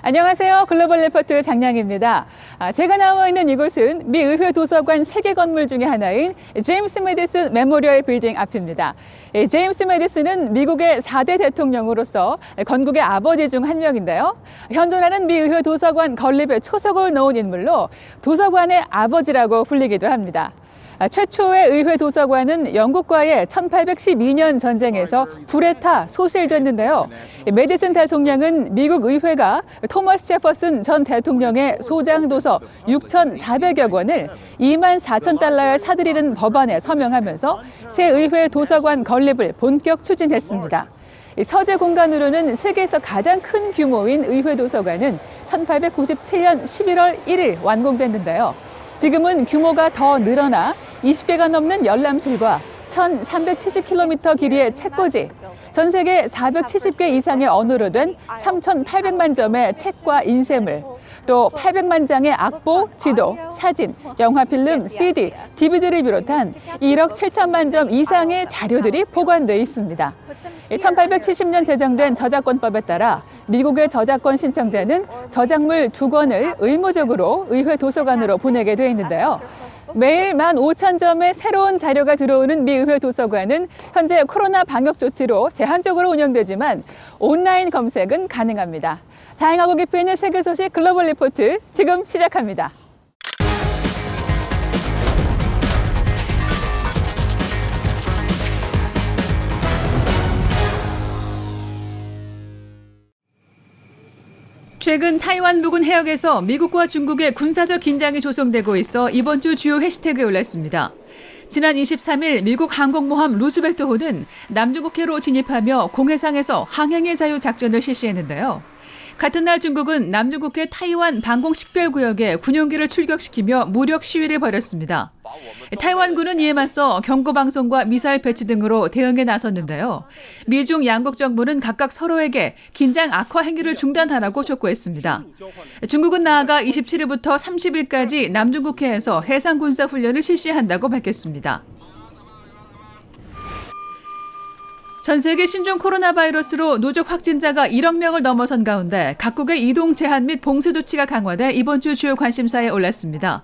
안녕하세요. 글로벌 리포트 장량입니다. 제가 나와 있는 이곳은 미 의회 도서관 3개 건물 중에 하나인 제임스 매디슨 메모리얼 빌딩 앞입니다. 제임스 매디슨은 미국의 4대 대통령으로서 건국의 아버지 중 한 명인데요. 현존하는 미 의회 도서관 건립에 초석을 놓은 인물로 도서관의 아버지라고 불리기도 합니다. 최초의 의회 도서관은 영국과의 1812년 전쟁에서 불에 타 소실됐는데요. 매디슨 대통령은 미국 의회가 토머스 제퍼슨 전 대통령의 소장 도서 6,400여 권을 24,000달러에 사들이는 법안에 서명하면서 새 의회 도서관 건립을 본격 추진했습니다. 서재 공간으로는 세계에서 가장 큰 규모인 의회 도서관은 1897년 11월 1일 완공됐는데요. 지금은 규모가 더 늘어나 20개가 넘는 열람실과 1,370km 길이의 책꽂이, 전 세계 470개 이상의 언어로 된 3,800만 점의 책과 인쇄물, 또 800만 장의 악보, 지도, 사진, 영화 필름, CD, DVD를 비롯한 1억 7천만 점 이상의 자료들이 보관돼 있습니다. 1870년 제정된 저작권법에 따라 미국의 저작권 신청자는 저작물 2권을 의무적으로 의회 도서관으로 보내게 돼 있는데요. 매일 15,000점의 새로운 자료가 들어오는 미 의회 도서관은 현재 코로나 방역 조치로 제한적으로 운영되지만 온라인 검색은 가능합니다. 다양하고 깊이 있는 세계 소식 글로벌 리포트 지금 시작합니다. 최근 타이완 부근 해역에서 미국과 중국의 군사적 긴장이 조성되고 있어 이번 주 주요 해시태그에 올랐습니다. 지난 23일 미국 항공모함 루즈벨트호는 남중국해로 진입하며 공해상에서 항행의 자유 작전을 실시했는데요. 같은 날 중국은 남중국해 타이완 방공식별구역에 군용기를 출격시키며 무력 시위를 벌였습니다. 타이완군은 이에 맞서 경고방송과 미사일 배치 등으로 대응에 나섰는데요. 미중 양국 정부는 각각 서로에게 긴장 악화 행위를 중단하라고 촉구했습니다. 중국은 나아가 27일부터 30일까지 남중국해에서 해상군사훈련을 실시한다고 밝혔습니다. 전 세계 신종 코로나 바이러스로 누적 확진자가 1억 명을 넘어선 가운데 각국의 이동 제한 및 봉쇄 조치가 강화돼 이번 주 주요 관심사에 올랐습니다.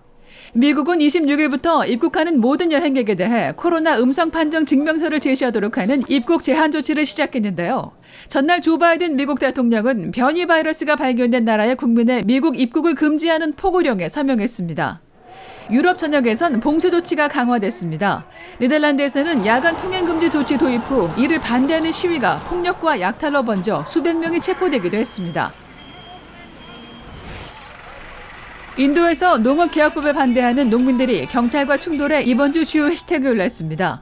미국은 26일부터 입국하는 모든 여행객에 대해 코로나 음성 판정 증명서를 제시하도록 하는 입국 제한 조치를 시작했는데요. 전날 조 바이든 미국 대통령은 변이 바이러스가 발견된 나라의 국민의 미국 입국을 금지하는 포고령에 서명했습니다. 유럽 전역에선 봉쇄 조치가 강화됐습니다. 네덜란드에서는 야간 통행 금지 조치 도입 후 이를 반대하는 시위가 폭력과 약탈로 번져 수백 명이 체포되기도 했습니다. 인도에서 농업개혁법에 반대하는 농민들이 경찰과 충돌해 이번 주 주요 해시태그에 올랐습니다.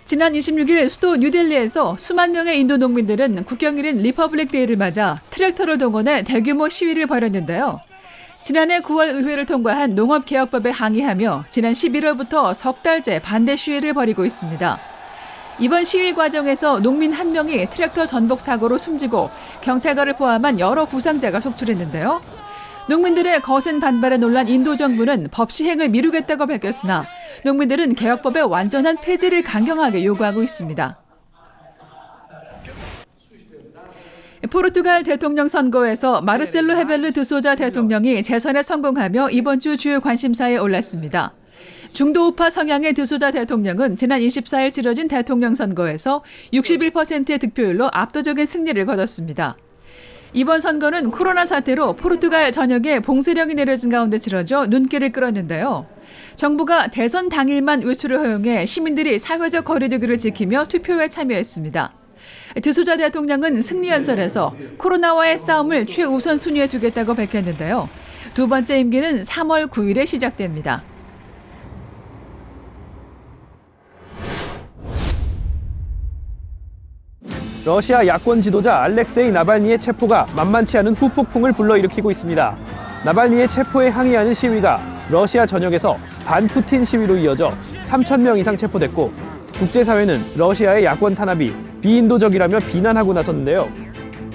지난 26일 수도 뉴델리에서 수만 명의 인도 농민들은 국경일인 리퍼블릭 데이를 맞아 트랙터를 동원해 대규모 시위를 벌였는데요. 지난해 9월 의회를 통과한 농업개혁법에 항의하며 지난 11월부터 석 달째 반대 시위를 벌이고 있습니다. 이번 시위 과정에서 농민 한 명이 트랙터 전복 사고로 숨지고 경찰관을 포함한 여러 부상자가 속출했는데요. 농민들의 거센 반발에 놀란 인도 정부는 법 시행을 미루겠다고 밝혔으나 농민들은 개혁법의 완전한 폐지를 강경하게 요구하고 있습니다. 포르투갈 대통령 선거에서 마르셀로 헤벨르 드소자 대통령이 재선에 성공하며 이번 주 주요 관심사에 올랐습니다. 중도 우파 성향의 드소자 대통령은 지난 24일 치러진 대통령 선거에서 61%의 득표율로 압도적인 승리를 거뒀습니다. 이번 선거는 코로나 사태로 포르투갈 전역에 봉쇄령이 내려진 가운데 치러져 눈길을 끌었는데요. 정부가 대선 당일만 외출을 허용해 시민들이 사회적 거리두기를 지키며 투표에 참여했습니다. 드소자 대통령은 승리 연설에서 코로나와의 싸움을 최우선 순위에 두겠다고 밝혔는데요. 두 번째 임기는 3월 9일에 시작됩니다. 러시아 야권 지도자 알렉세이 나발니의 체포가 만만치 않은 후폭풍을 불러일으키고 있습니다. 나발니의 체포에 항의하는 시위가 러시아 전역에서 반푸틴 시위로 이어져 3,000명 이상 체포됐고 국제사회는 러시아의 야권 탄압이 비인도적이라며 비난하고 나섰는데요.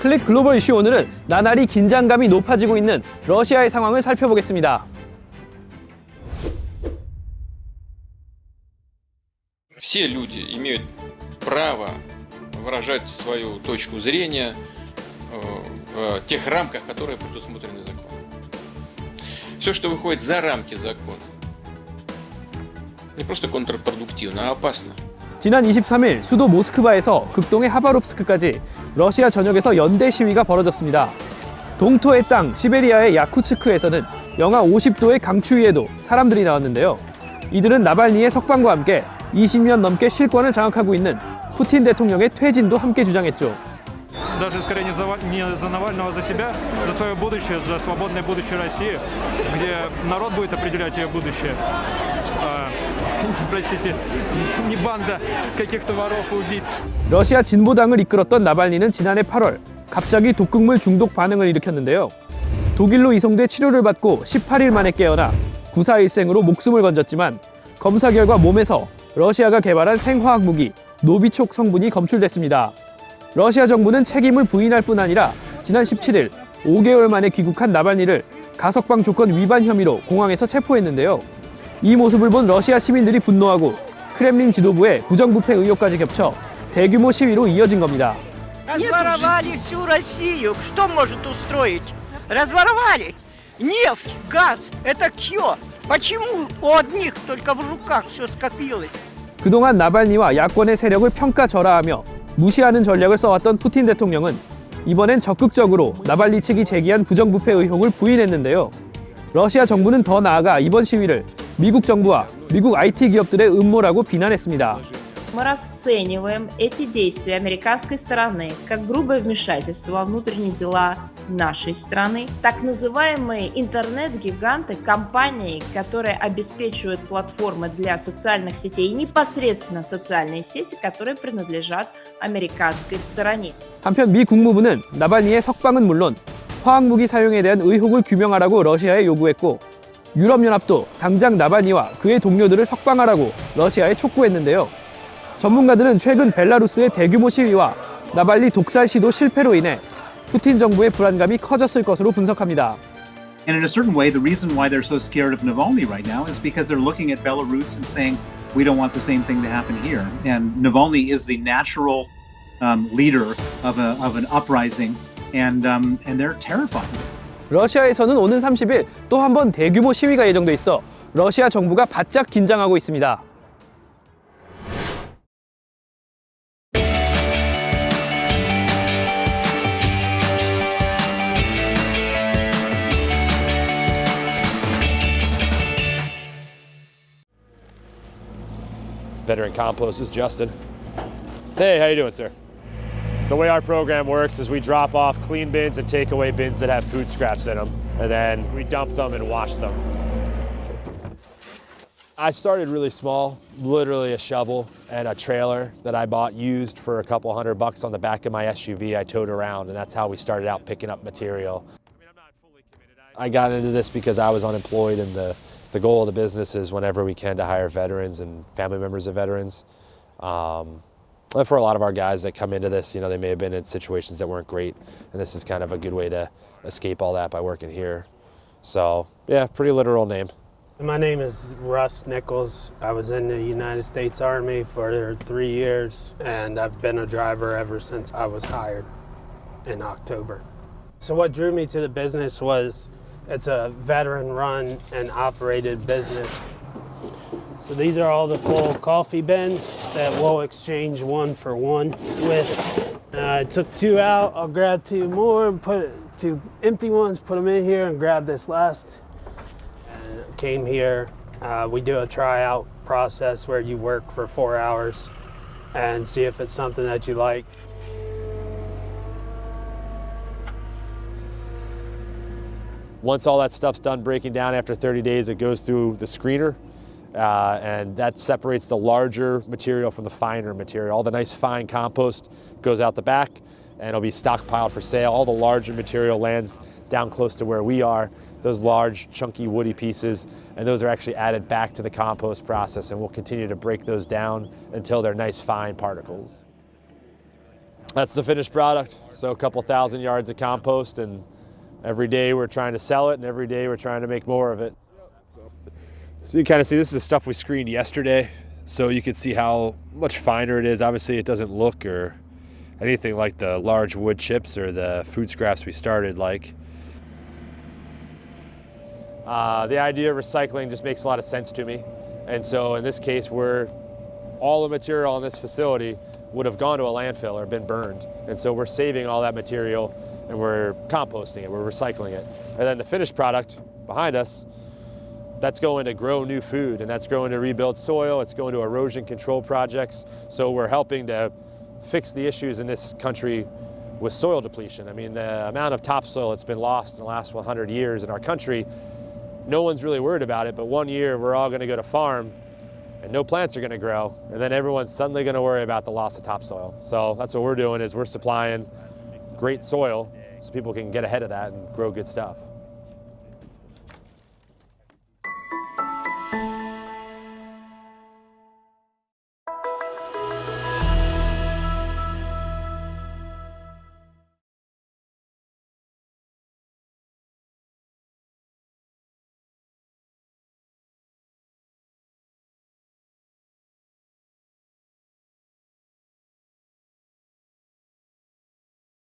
클릭 글로벌 이슈 오늘은 나날이 긴장감이 높아지고 있는 러시아의 상황을 살펴보겠습니다. Все люди имеют право выражать свою точку зрения в тех рамках, которые предусмотрены законом. Все, что выходит за рамки закона, не просто контрпродуктивно, а опасно. 지난 23일 수도 모스크바에서 극동의 하바롭스크까지 러시아 전역에서 연대 시위가 벌어졌습니다. 동토의 땅 시베리아의 야쿠츠크에서는 영하 50도의 강추위에도 사람들이 나왔는데요. 이들은 나발니의 석방과 함께 20년 넘게 실권을 장악하고 있는 푸틴 대통령의 퇴진도 함께 주장했죠. Даже скорее не за Навального, а за себя, за свое будущее, за свободное будущее России, где народ будет определять ее будущее. Простите, не банда каких-то воров и убийц. 러시아 진보당을 이끌었던 나발니는 지난해 8월 갑자기 독극물 중독 반응을 일으켰는데요. 독일로 이송돼 치료를 받고 18일 만에 깨어나 구사일생으로 목숨을 건졌지만 검사 결과 몸에서 러시아가 개발한 생화학 무기 노비촉 성분이 검출됐습니다. 러시아 정부는 책임을 부인할 뿐 아니라 지난 17일 5개월 만에 귀국한 나발니를 가석방 조건 위반 혐의로 공항에서 체포했는데요. 이 모습을 본 러시아 시민들이 분노하고 크렘린 지도부의 부정부패 의혹까지 겹쳐 대규모 시위로 이어진 겁니다. Разворовали всю Россию. Что может устроить? Разворовали. Нефть, газ. Это чье? Почему у одних только в руках все скопилось? 그동안 나발니와 야권의 세력을 평가절하하며 무시하는 전략을 써왔던 푸틴 대통령은 이번엔 적극적으로 나발니 측이 제기한 부정부패 의혹을 부인했는데요. 러시아 정부는 더 나아가 이번 시위를 미국 정부와 미국 IT 기업들의 음모라고 비난했습니다. Мы расцениваем эти действия американской стороны как грубое вмешательство во внутренние дела нашей страны. Так называемые интернет-гиганты, компании, которые обеспечивают платформы для социальных сетей и непосредственно социальные сети, которые принадлежат американской стороне. 한편 미 국무부는 나발니의 석방은 물론 화학무기 사용에 대한 의혹을 규명하라고 러시아에 요구했고 유럽연합도 당장 나발니와 그의 동료들을 석방하라고 러시아에 촉구했는데요. 전문가들은 최근 벨라루스의 대규모 시위와 나발니 독살 시도 실패로 인해 푸틴 정부의 불안감이 커졌을 것으로 분석합니다. And in a certain way, the reason why they're so scared of Navalny right now is because they're looking at Belarus and saying, we don't want the same thing to happen here. And Navalny is the natural leader of an uprising, and they're terrified. 러시아에서는 오는 30일 또 한 번 대규모 시위가 예정돼 있어 러시아 정부가 바짝 긴장하고 있습니다. Veteran Compost is Justin. Hey, how you doing, sir? The way our program works is we drop off clean bins and takeaway bins that have food scraps in them, and then we dump them and wash them. I started really small, literally a shovel and a trailer that I bought used for a couple $100 on the back of my SUV I towed around, and that's how we started out picking up material. I got into this because I was unemployed, and the goal of the business is whenever we can to hire veterans and family members of veterans. And for a lot of our guys that come into this, you know, they may have been in situations that weren't great, and this is kind of a good way to escape all that by working here. So, yeah, pretty literal name. My name is Russ Nichols. I was in the United States Army for 3 years, and I've been a driver ever since I was hired in October. So what drew me to the business was it's a veteran-run and operated business. So these are all the full coffee bins that we'll exchange one for one with. I took 2 out, I'll grab 2 more, and put 2 empty ones, put them in here and grab this last. And came here, we do a tryout process where you work for 4 hours and see if it's something that you like. Once all that stuff's done breaking down after 30 days, it goes through the screener. And that separates the larger material from the finer material. All the nice fine compost goes out the back and it'll be stockpiled for sale. All the larger material lands down close to where we are, those large chunky woody pieces, and those are actually added back to the compost process, and we'll continue to break those down until they're nice fine particles. That's the finished product. So a couple thousand yards of compost, and every day we're trying to sell it, and every day we're trying to make more of it. So you kind of see this is the stuff we screened yesterday, so you can see how much finer it is. Obviously it doesn't look or anything like the large wood chips or the food scraps we started like. The idea of recycling just makes a lot of sense to me. And so in this case, all the material in this facility would have gone to a landfill or been burned. And so we're saving all that material and we're composting it, we're recycling it. And then the finished product behind us, that's going to grow new food, and that's going to rebuild soil, it's going to erosion control projects. So we're helping to fix the issues in this country with soil depletion. I mean, the amount of topsoil that's been lost in the last 100 years in our country, no one's really worried about it, but one year we're all gonna go to farm and no plants are gonna grow, and then everyone's suddenly gonna worry about the loss of topsoil. So that's what we're doing, is we're supplying great soil so people can get ahead of that and grow good stuff.